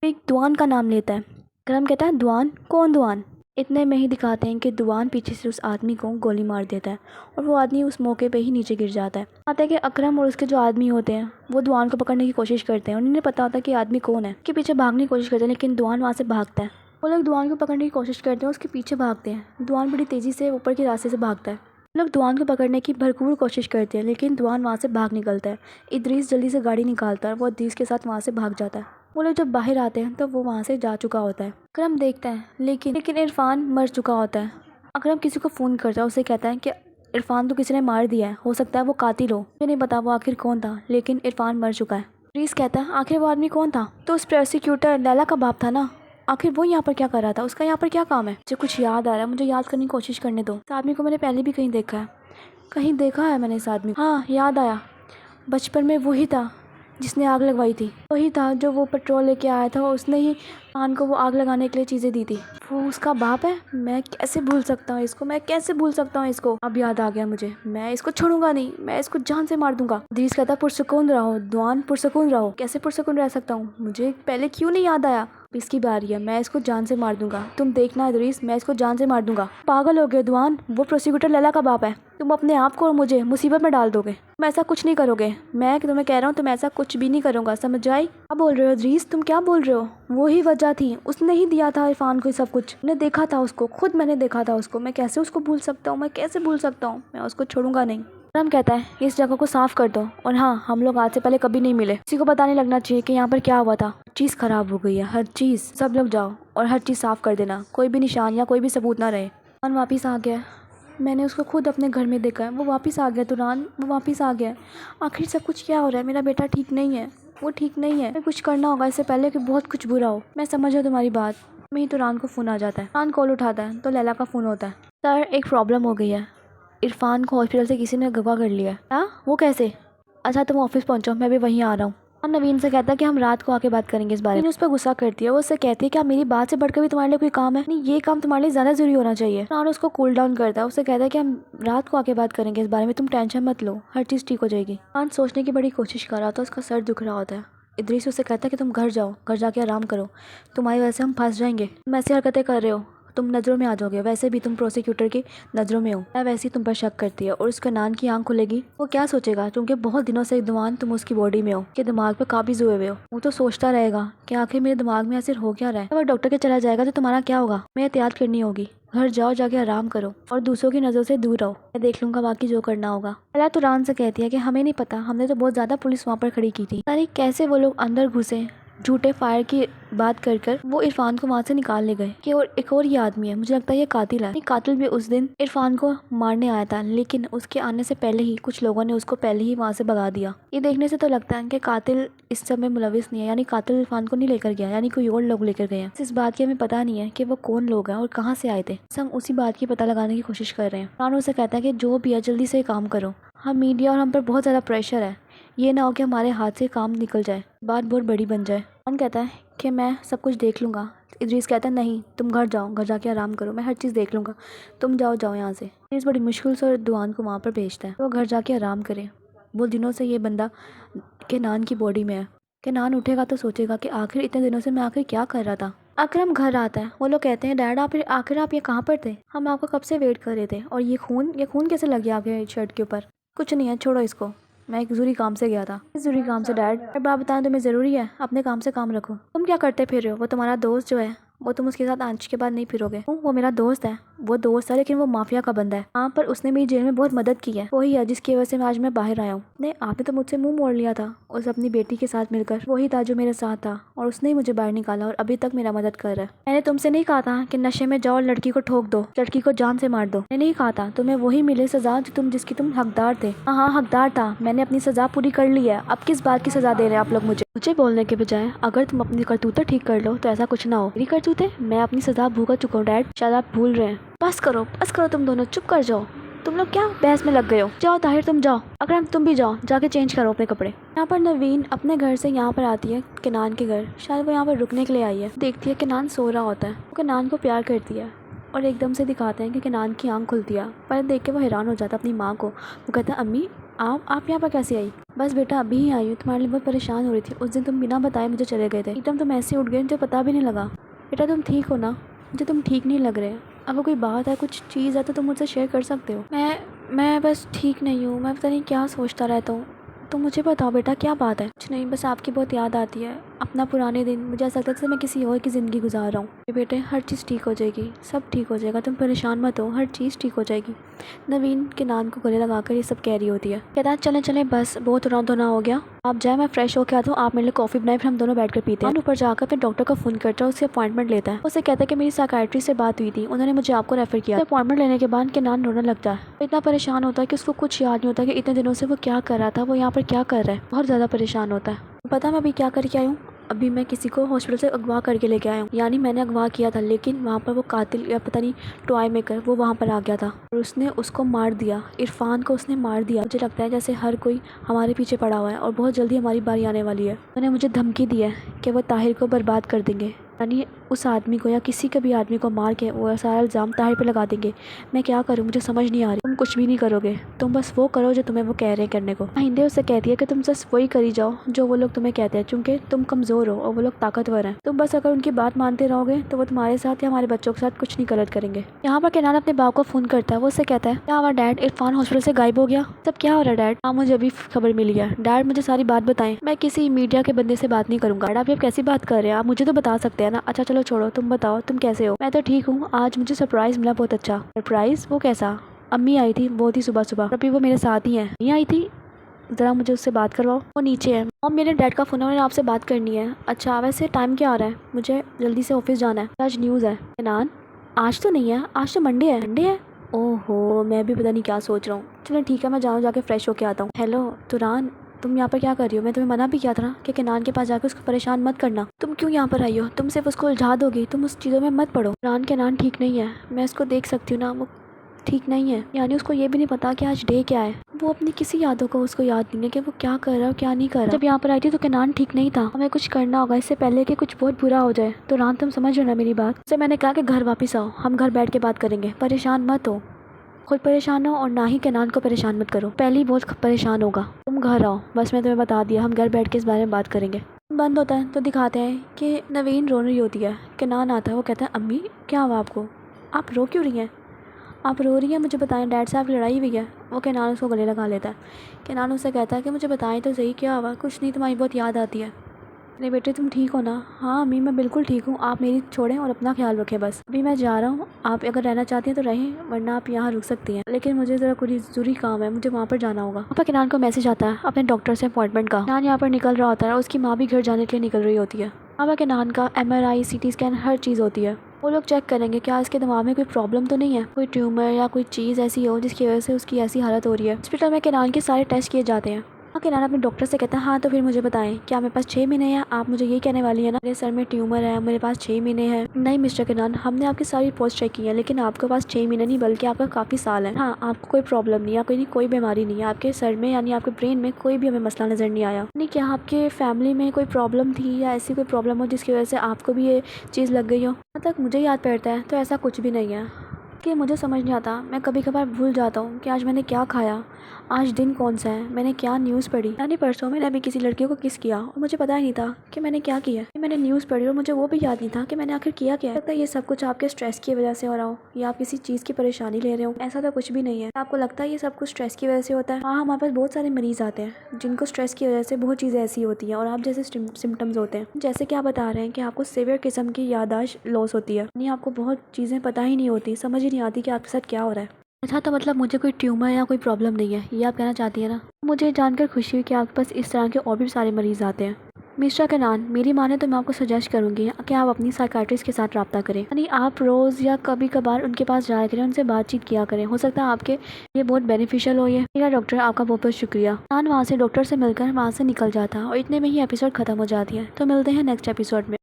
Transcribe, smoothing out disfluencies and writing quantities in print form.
एक दुआन का नाम लेता है। अकरम कहता है दुआन? कौन दुआन? इतने में ही दिखाते हैं कि दुआन पीछे से उस आदमी को गोली मार देता है और वो आदमी उस मौके पे ही नीचे गिर जाता है। आता है कि अकरम और उसके जो आदमी होते हैं वो दुआन को पकड़ने की कोशिश करते हैं। उन्हें पता होता है कि आदमी कौन है। उसके पीछे भागने की कोशिश करते हैं लेकिन दुआन वहाँ से भागता है। वो लोग दुआन को पकड़ने की कोशिश करते हैं, उसके पीछे भागते हैं। दुआन बड़ी तेज़ी से ऊपर के रास्ते से भागता है। लोग दुआन को पकड़ने की भरपूर कोशिश करते हैं लेकिन दुआन वहाँ से भाग निकलता है। इदरीस जल्दी से गाड़ी निकालता है और वो इदरीस के साथ वहाँ से भाग जाता है। वो लोग जब बाहर आते हैं तो वो वहाँ से जा चुका होता है। अकरम देखता है लेकिन इरफान मर चुका होता है। अकरम किसी को फ़ोन करता है, उसे कहता है कि इरफान तो किसी ने मार दिया है, हो सकता है वो कातिल हो। मुझे नहीं पता वो आखिर कौन था, लेकिन इरफान मर चुका है। इदरीस कहता है आखिर वो आदमी कौन था? तो उस प्रोसिक्यूटर लैला का बाप था ना, आखिर वो यहाँ पर क्या कर रहा था? उसका यहाँ पर क्या काम है? मुझे कुछ याद आ रहा है, मुझे याद करने की कोशिश करने दो। इस आदमी को मैंने पहले भी कहीं देखा है, कहीं देखा है मैंने इस आदमी। हाँ याद आया, बचपन में वही था जिसने आग लगवाई थी। वही था जो वो पेट्रोल लेके आया था और उसने ही खान को वो आग लगाने के लिए चीज़ें दी थी। वो उसका बाप है। मैं कैसे भूल सकता हूँ इसको, मैं कैसे भूल सकता हूँ इसको। अब याद आ गया मुझे, मैं इसको छोड़ूंगा नहीं, मैं इसको जान से मार दूंगा। इदरीस कहता पुरसुकून रहो दुआन, पुरसुकून रहो। कैसे पुरसुकून रह सकता हूँ? मुझे पहले क्यों नहीं याद आया? इसकी बारी है, मैं इसको जान से मार दूंगा। तुम देखना इदरीस, मैं इसको जान से मार दूंगा। पागल हो गए दुआन, वो प्रोसिक्यूटर लैला का बाप है। तुम अपने आप को और मुझे मुसीबत में डाल दोगे। तुम ऐसा कुछ नहीं करोगे, मैं तुम्हें कह रहा हूँ, तुम ऐसा कुछ भी नहीं करूँगा, समझ आई? क्या बोल रहे हो इदरीस, तुम क्या बोल रहे हो? वो ही वजह थी, उसने ही दिया था इरफान को सब कुछ। मैंने देखा था उसको, खुद मैंने देखा था उसको। मैं कैसे उसको भूल सकता हूँ? मैं कैसे भूल सकता हूँ? मैं उसको छोड़ूंगा नहीं। अकरम कहता है इस जगह को साफ कर दो, और हाँ हम लोग आज से पहले कभी नहीं मिले, किसी को पता नहीं लगना चाहिए कि यहाँ पर क्या हुआ था। चीज़ खराब हो गई है, हर चीज़। सब लोग जाओ और हर चीज़ साफ कर देना, कोई भी निशान या कोई भी सबूत ना रहे। तुरान वापिस आ गया, मैंने उसको खुद अपने घर में देखा है। वो वापस आ गया तुरान, वो वापस आ गया। आखिर सब कुछ क्या हो रहा है? मेरा बेटा ठीक नहीं है, वो ठीक नहीं है। कुछ करना होगा इससे पहले कि बहुत कुछ बुरा हो। मैं समझ रहा तुम्हारी बात। में ही तुरान को फ़ोन आ जाता है। तुरान कॉल उठाता है तो लैला का फ़ोन होता है। सर एक प्रॉब्लम हो गई है, इरफान को हॉस्पिटल से किसी ने अगवा कर लिया है। क्या? वो कैसे? अच्छा तुम ऑफिस पहुंचो, मैं भी वहीं आ रहा हूँ। और नवीन से कहता है कि हम रात को आके बात करेंगे इस बारे में। उस पर गुस्सा करती है, वो उससे कहती है क्या मेरी बात से बढ़कर भी तुम्हारे लिए कोई काम है? नहीं, ये काम तुम्हारे लिए ज़्यादा जरूरी होना चाहिए। और उसको कूल डाउन करता है, उससे कहता है कि हम रात को आके बात करेंगे इस बारे में, तुम टेंशन मत लो, हर चीज़ ठीक हो जाएगी। खान सोचने की बड़ी कोशिश कर रहा था, उसका सर दुख रहा होता है। इदरीस उससे कहता है कि तुम घर जाओ, घर जाके आराम करो, तुम्हारी वजह से हम फंस जाएंगे, तुम ऐसी हरकतें कर रहे हो, तुम नज़रों में आ जाओगे, वैसे भी तुम प्रोसिक्यूटर की नज़रों में हो। मैं वैसे ही तुम पर शक करती है और उसका नान की आंख खुलेगी, वो क्या सोचेगा? क्योंकि बहुत दिनों से दुआन तुम उसकी बॉडी में हो, के दिमाग पे काबिज हुए हुए हो। वो तो सोचता रहेगा कि आखिर मेरे दिमाग में ऐसे हो क्या रहा है। अगर डॉक्टर के चला जाएगा तो तुम्हारा क्या होगा? मैं एहतियात करनी होगी। घर जाओ, जाके आराम करो और दूसरों की नज़रों से दूर रहो, मैं देख लूंगा बाकी जो करना होगा। अला तुरान से कहती है कि हमें नहीं पता, हमने तो बहुत ज़्यादा पुलिस वहाँ पर खड़ी की थी। अरे कैसे वो लोग अंदर घुसे, झूठे फायर की बात कर वो इरफान को वहाँ से निकाल ले गए। कि और एक और ये आदमी है, मुझे लगता है ये कातिल है। कातिल भी उस दिन इरफान को मारने आया था, लेकिन उसके आने से पहले ही कुछ लोगों ने उसको पहले ही वहाँ से भगा दिया। ये देखने से तो लगता है कि कातिल इस सब में मुलविस नहीं है, यानी कातिल इरफान को नहीं लेकर गया, यानी कोई और लोग लेकर गए हैं। इस बात की हमें पता नहीं है कि वो कौन लोग हैं और कहाँ से आए थे। हम उसी बात की पता लगाने की कोशिश कर रहे हैं। इरफान उसे कहता है कि जो भी है जल्दी से काम करो, हम मीडिया और हम पर बहुत ज़्यादा प्रेशर है, ये ना हो कि हमारे हाथ से काम निकल जाए, बात बहुत बड़ी बन जाए। कौन कहता है कि मैं सब कुछ देख लूँगा। इदरीस कहता है नहीं, तुम घर जाओ, घर जाके आराम करो, मैं हर चीज़ देख लूँगा, तुम जाओ यहाँ से। इदरीस बड़ी मुश्किल से दुआन को वहाँ पर भेजता है, वो घर जाके आराम करे। वो दिनों से ये बंदा के नान की बॉडी में है। कि नान उठेगा तो सोचेगा कि आखिर इतने दिनों से मैं आखिर क्या कर रहा था। अकरम घर आता है, वो लोग कहते हैं डैड आप आखिर आप ये कहाँ पर थे? हम आपको कब से वेट कर रहे थे। और ये खून कैसे लग गया आपके शर्ट के ऊपर? कुछ नहीं है, छोड़ो इसको, मैं एक ज़रूरी काम से गया था। इस ज़रूरी काम से डैड? अब आप बताएं, तुम्हें ज़रूरी है, अपने काम से काम रखो। तुम क्या करते फिर रहे हो? वो तुम्हारा दोस्त जो है, वो तुम उसके साथ आज के बाद नहीं फिरोगे। वो मेरा दोस्त है, वो दोस्त है, लेकिन वो माफिया का बंदा है। हाँ पर उसने मेरी जेल में बहुत मदद की है, वही है जिसकी वजह से आज मैं बाहर आया हूँ। नहीं, आपने तो मुझसे मुंह मोड़ लिया था उस अपनी बेटी के साथ मिलकर, वही था जो मेरे साथ था और उसने ही मुझे बाहर निकाला और अभी तक मेरा मदद कर रहा है। मैंने तुमसे नहीं कहा था कि नशे में जाओ और लड़की को ठोक दो, लड़की को जान से मार दो? मैंने नहीं कहा था तुम्हें वही मिले सजा जो जिसकी तुम हकदार थे? हाँ हकदार था, मैंने अपनी सजा पूरी कर ली है। अब किस बात की सजा दे रहे हैं आप लोग मुझे बोलने के बजाय? अगर तुम अपनी करतूतें ठीक कर लो तो ऐसा कुछ ना हो। मेरी करतूतें? मैं अपनी सजा भुगत चुका हूँ डैड, शायद आप भूल रहे हैं। बस करो तुम दोनों, चुप कर जाओ। तुम लोग क्या बहस में लग गए हो? जाओ ताहिर तुम जाओ, अकरम तुम भी जाओ, जाके चेंज करो अपने कपड़े। यहाँ पर नवीन अपने घर से यहाँ पर आती है किनान के घर, शायद वो यहाँ पर रुकने के लिए आई है। देखती है किनान सो रहा होता है, वो किनान को प्यार करती है और एकदम से दिखाते हैं कि किनान की आंख खुलती है। पर देख के वो हैरान हो जाता है अपनी माँ को। वो कहता है अम्मी आप यहाँ पर कैसे आई? बस बेटा अभी ही आई हूँ, तुम्हारे लिए बहुत परेशान हो रही थी। उस दिन तुम बिना बताए मुझे चले गए थे, एकदम तुम ऐसे उठ गए मुझे पता भी नहीं लगा। बेटा तुम ठीक हो ना? मुझे तुम ठीक नहीं लग रहे। अगर कोई बात है, कुछ चीज़ है तो तुम मुझसे शेयर कर सकते हो। मैं बस ठीक नहीं हूँ, मैं पता नहीं क्या सोचता रहता हूँ। तो मुझे बताओ बेटा क्या बात है? कुछ नहीं, बस आपकी बहुत याद आती है, अपना पुराने दिन। मुझे ऐसा लगता है जैसे मैं किसी और की ज़िंदगी गुजार रहा हूँ। बेटे हर चीज़ ठीक हो जाएगी, सब ठीक हो जाएगा, तुम परेशान मत हो, हर चीज़ ठीक हो जाएगी। नवीन के नान को गले लगाकर ये सब कह रही होती है। कहता है चलें चलें बस बहुत रोना धोना हो गया, आप जाए, मैं फ्रेश होकर आता हूँ, आप मेरे लिए कॉफ़ी बनाए, फिर हम दोनों बैठ कर पीते हैं। ऊपर जाकर अपने डॉक्टर का फ़ोन करता है, उससे अपॉइंटमेंट लेता है। उसे कहता है कि मेरी साइकाइट्री से बात हुई थी, उन्होंने मुझे आपको रेफर किया। अपॉइंटमेंट लेने के बाद के नान रोने लगता है। वो इतना परेशान होता है कि उसको कुछ याद नहीं होता कि इतने दिनों से वो क्या कर रहा था, वो यहाँ पर क्या कर रहा है। बहुत ज़्यादा परेशान होता है। पता मैं अभी क्या करके आई हूँ? अभी मैं किसी को हॉस्पिटल से अगवा करके लेके आया हूँ। यानी मैंने अगवा किया था, लेकिन वहाँ पर वो कातिल या पता नहीं टॉय मेकर वो वहाँ पर आ गया था और उसने उसको मार दिया। इरफान को उसने मार दिया। मुझे लगता है जैसे हर कोई हमारे पीछे पड़ा हुआ है और बहुत जल्दी हमारी बारी आने वाली है। उन्होंने मुझे धमकी दी है कि वो ताहिर को बर्बाद कर देंगे, यानी उस आदमी को या किसी का भी आदमी को मार के वो सारा इल्ज़ाम ताहिर पे लगा देंगे। मैं क्या करूँ, मुझे समझ नहीं आ रही। तुम कुछ भी नहीं करोगे, तुम बस वो करो जो तुम्हें वो कह रहे हैं करने को। हिंदे उससे कहती है कि तुम बस वही करी जाओ जो वो लोग तुम्हें कहते हैं, क्योंकि तुम कमज़ोर हो और वो लोग ताकतवर हैं। तुम बस अगर उनकी बात मानते रहोगे तो वो तुम्हारे साथ या हमारे बच्चों के साथ कुछ नहीं गलत करेंगे। यहाँ पर केनान अपने बाप को फ़ोन करता है। वो उससे कहता है क्या हमारा डैड इरफान हॉस्पिटल से गायब हो गया, तब क्या हो रहा है डैड? हाँ मुझे अभी खबर मिली है डैड, मुझे सारी बात बताएं। मैं किसी मीडिया के बंदे से बात नहीं करूँगा। डैड आप कैसी बात कर रहे हैं, आप मुझे तो बता सकते हैं ना। अच्छा चलो छोड़ो, तुम बताओ तुम कैसे हो? मैं तो ठीक हूँ, आज मुझे सरप्राइज़ मिला बहुत अच्छा। सरप्राइज़? वो कैसा? अम्मी आई थी, वो थी सुबह सुबह, अभी वो मेरे साथ ही हैं। नहीं आई थी, ज़रा मुझे उससे बात करवाओ, वो नीचे है। और मेरे डैड का फ़ोन है, उन्हें आपसे बात करनी है। अच्छा वैसे टाइम क्या आ रहा है? मुझे जल्दी से ऑफिस जाना है, आज न्यूज़ है। केनान आज तो नहीं है, आज तो मंडे है। मंडे है? ओहो मैं भी पता नहीं क्या सोच रहा हूँ। चलो ठीक है, मैं जाऊँ जाके फ्रेश होके आता हूँ। हेलो तुरान, तुम यहाँ पर क्या कर रही हो? मैं तुम्हें मना भी किया था ना कि केनान के पास जाकर उसको परेशान मत करना। तुम क्यों यहाँ पर आई हो? तुम सिर्फ उसको उलझा दोगी, तुम उस चीज़ों में मत पड़ो। केनान ठीक नहीं है, मैं उसको देख सकती हूँ ना, वो ठीक नहीं है। यानी उसको ये भी नहीं पता कि आज डे क्या है। वो अपनी किसी यादों को उसको याद नहीं है कि वो क्या कर रहा है क्या नहीं कर रहा। जब यहाँ पर आई थी तो केनान ठीक नहीं था। हमें कुछ करना होगा इससे पहले कि कुछ बहुत बुरा हो जाए। तो रान तुम समझ रहे ना मेरी बात? उससे मैंने कहा कि घर वापस आओ, हम घर बैठ के बात करेंगे, परेशान मत हो। खुद परेशान हो और ना ही केनान को परेशान मत करो, पहले ही बहुत परेशान होगा। तुम घर आओ, बस मैं तुम्हें बता दिया, हम घर बैठ के इस बारे में बात करेंगे। बंद होता है तो दिखाते हैं कि नवीन रो रही होती है। केनान आता है, वो कहता है अम्मी क्या हुआ आपको, आप रो क्यों रही हैं? आप रो रही हैं, मुझे बताएं, डैड से आपकी लड़ाई हुई है? वो केनान उसको गले लगा लेता है। केनान उससे कहता है कि मुझे बताएं तो सही क्या हुआ? कुछ नहीं, तुम्हारी बहुत याद आती है। अरे बेटे तुम ठीक हो ना? हाँ अम्मी मैं बिल्कुल ठीक हूँ, आप मेरी छोड़ें और अपना ख्याल रखें बस। अभी मैं जा रहा हूँ, आप अगर रहना चाहती हैं तो रहें, वरना आप यहाँ रुक सकती हैं, लेकिन मुझे ज़रा कोई ज़रूरी काम है, मुझे वहाँ पर जाना होगा। वहाँ पर केनान को मैसेज आता है अपने डॉक्टर से अपॉइंटमेंट का। केनान यहाँ पर निकल रहा होता है और उसकी माँ भी घर जाने के लिए निकल रही होती है। वहाँ पर केनान का MRI CT स्कैन हर चीज़ होती है। वो लोग चेक करेंगे क्या इसके दिमाग में कोई प्रॉब्लम तो नहीं है, कोई ट्यूमर या कोई चीज़ ऐसी हो जिसकी वजह से उसकी ऐसी हालत हो रही है। हॉस्पिटल में केनान के सारे टेस्ट किए जाते हैं। केनान अपने डॉक्टर से कहता है हाँ तो फिर मुझे बताएं क्या मेरे पास 6 महीने हैं? आप मुझे ये कहने वाली है ना मेरे सर में ट्यूमर है, मेरे पास 6 महीने हैं? नहीं मिस्टर केनान, हमने आपकी सारी रिपोर्ट्स चेक की है, लेकिन आपके पास 6 महीने नहीं बल्कि आपका काफ़ी साल है। हाँ आपको कोई प्रॉब्लम नहीं है, कोई बीमारी नहीं है आपके सर में, यानी आपके ब्रेन में कोई भी हमें मसला नज़र नहीं आया। नहीं क्या आपके फैमिली में कोई प्रॉब्लम थी या ऐसी कोई प्रॉब्लम हो जिसकी वजह से आपको भी ये चीज़ लग गई हो? जहाँ तक मुझे याद पड़ता है तो ऐसा कुछ भी नहीं है। कि मुझे समझ नहीं आता, मैं कभी कभार भूल जाता हूँ कि आज मैंने क्या खाया, आज दिन कौन सा है, मैंने क्या न्यूज़ पढ़ी। यानी परसों मैंने अभी किसी लड़के को किस किया और मुझे पता ही नहीं था कि मैंने क्या किया। मैंने न्यूज़ पढ़ी और मुझे वो भी याद नहीं था कि मैंने आखिर किया क्या है। लगता है ये सब कुछ आपके स्ट्रेस की वजह से हो रहा हो या आप किसी चीज़ की परेशानी ले रहे हो, ऐसा तो कुछ भी नहीं है। आपको लगता है ये सब कुछ स्ट्रेस की वजह से होता है? हाँ हमारे पास बहुत सारे मरीज़ आते हैं जिनको स्ट्रेस की वजह से बहुत चीज़ें ऐसी होती हैं और आप जैसे सिम्टम्स होते हैं। जैसे कि आप बता रहे हैं कि आपको सीवियर किस्म की याददाश्त लॉस होती है, यानी आपको बहुत चीज़ें पता ही नहीं होती, समझ ही नहीं आती कि आपके साथ क्या हो रहा है। अच्छा तो मतलब मुझे कोई ट्यूमर या कोई प्रॉब्लम नहीं है, ये आप कहना चाहती हैं ना? मुझे जानकर खुशी हुई कि आपके पास इस तरह के और भी सारे मरीज़ आते हैं। मिस्टर केनान मेरी माने तो मैं आपको सजेस्ट करूंगी कि आप अपनी साइकाट्रिस्ट के साथ रब्ता करें, यानी आप रोज़ या कभी कभार उनके पास जाया करें, उनसे बातचीत किया करें, हो सकता है आपके ये बहुत बेनिफिशियल हो। ये ठीक है डॉक्टर, आपका बहुत बहुत शुक्रिया। केनान वहाँ से डॉक्टर से मिलकर वहाँ से निकल जाता है और इतने में ही एपिसोड खत्म हो जाती है। तो मिलते हैं नेक्स्ट एपिसोड में।